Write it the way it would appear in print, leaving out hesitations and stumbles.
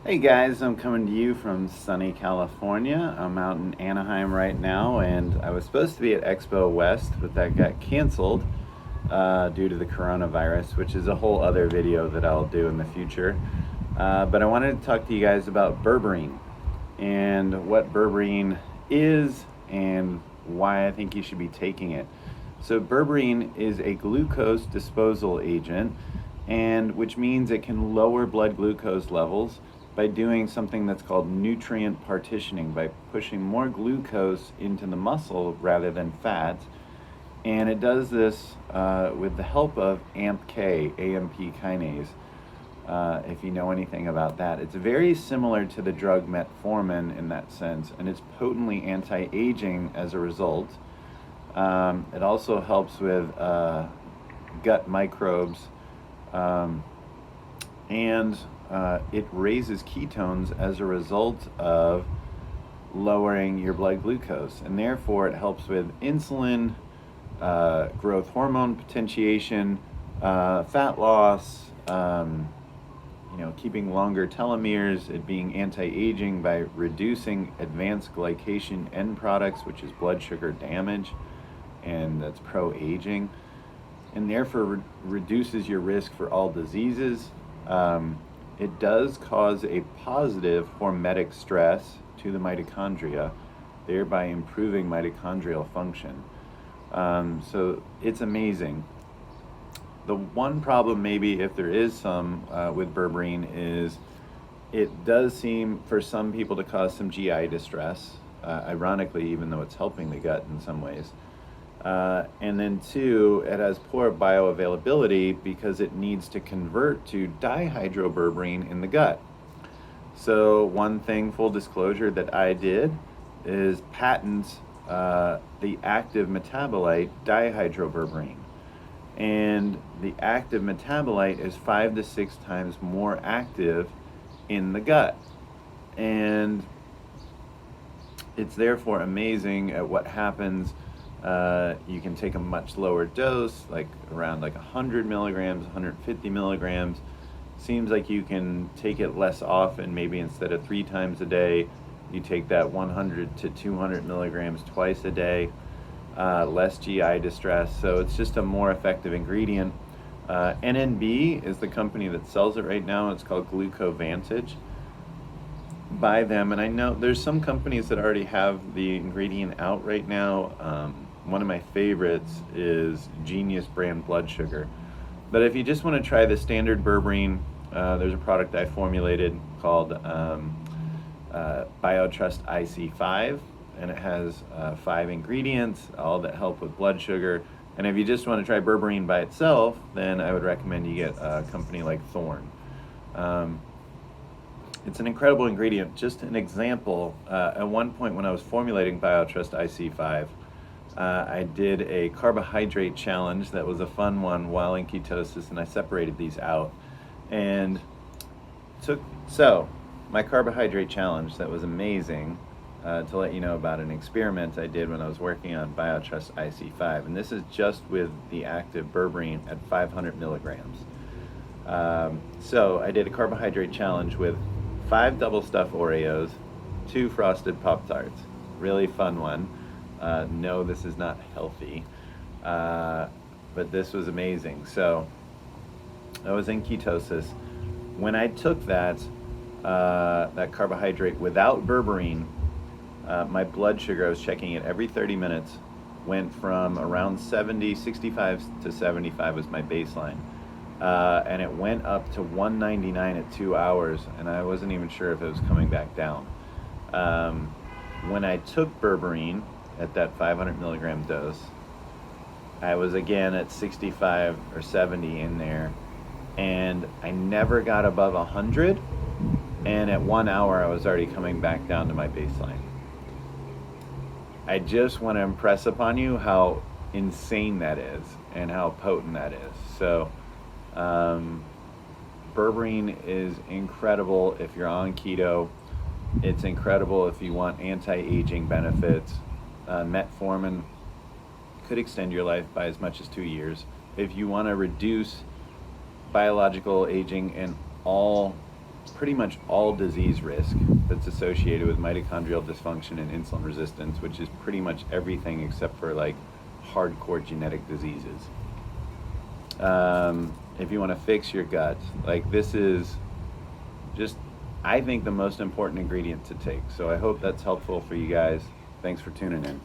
Hey guys, I'm coming to you from sunny California. I'm out in Anaheim right now, and I was supposed to be at Expo West, but that got canceled due to the coronavirus, which is a whole other video that I'll do in the future. But I wanted to talk to you guys about berberine and what berberine is and why I think you should be taking it. So berberine is a glucose disposal agent, and which means it can lower blood glucose levels by doing something that's called nutrient partitioning, by pushing more glucose into the muscle rather than fat. And it does this with the help of AMPK, AMP kinase. If you know anything about that, it's very similar to the drug metformin in that sense, and it's potently anti-aging as a result. It also helps with gut microbes, and it raises ketones as a result of lowering your blood glucose, and therefore it helps with insulin, growth hormone potentiation, fat loss, keeping longer telomeres, it being anti-aging by reducing advanced glycation end products, which is blood sugar damage, and that's pro-aging, and therefore reduces your risk for all diseases. It does cause a positive hormetic stress to the mitochondria, thereby improving mitochondrial function. So it's amazing. The one problem, maybe if there is some with berberine, is it does seem for some people to cause some GI distress, ironically, even though it's helping the gut in some ways. And then two, it has poor bioavailability because it needs to convert to dihydroberberine in the gut. So one thing, full disclosure, that I did is patent the active metabolite dihydroberberine. And the active metabolite is 5 to 6 times more active in the gut. And it's therefore amazing at what happens. You can take a much lower dose, like around 100 milligrams, 150 milligrams. Seems like you can take it less often. Maybe instead of 3 times a day, you take that 100 to 200 milligrams twice a day. Less GI distress. So it's just a more effective ingredient. NNB is the company that sells it right now. It's called Glucovantage. Buy them, and I know there's some companies that already have the ingredient out right now. One of my favorites is Genius brand blood sugar. But if you just want to try the standard berberine, there's a product I formulated called BioTrust IC5, and it has 5 ingredients, all that help with blood sugar. And if you just want to try berberine by itself, then I would recommend you get a company like Thorne. It's an incredible ingredient. Just an example, at one point when I was formulating BioTrust IC5, I did a carbohydrate challenge that was a fun one while in ketosis, and I separated these out. And so my carbohydrate challenge, that was amazing, to let you know about an experiment I did when I was working on BioTrust IC5. And this is just with the active berberine at 500 milligrams. So I did a carbohydrate challenge with 5 double stuffed Oreos, 2 frosted Pop-Tarts. Really fun one. No, this is not healthy, but this was amazing. So I was in ketosis. When I took that carbohydrate without berberine, my blood sugar, I was checking it every 30 minutes, went from around 65 to 75 was my baseline. And it went up to 199 at 2 hours, and I wasn't even sure if it was coming back down. When I took berberine at that 500 milligram dose, I was again at 65 or 70 in there, and I never got above 100, and at 1 hour I was already coming back down to my baseline. I just want to impress upon you how insane that is and how potent that is. So berberine is incredible if you're on keto. It's incredible if you want anti-aging benefits. Metformin could extend your life by as much as 2 years. If you want to reduce biological aging in all pretty much all disease risk that's associated with mitochondrial dysfunction and insulin resistance, which is pretty much everything except for like hardcore genetic diseases. If you want to fix your gut, like this is just, I think, the most important ingredient to take. So I hope that's helpful for you guys. Thanks for tuning in.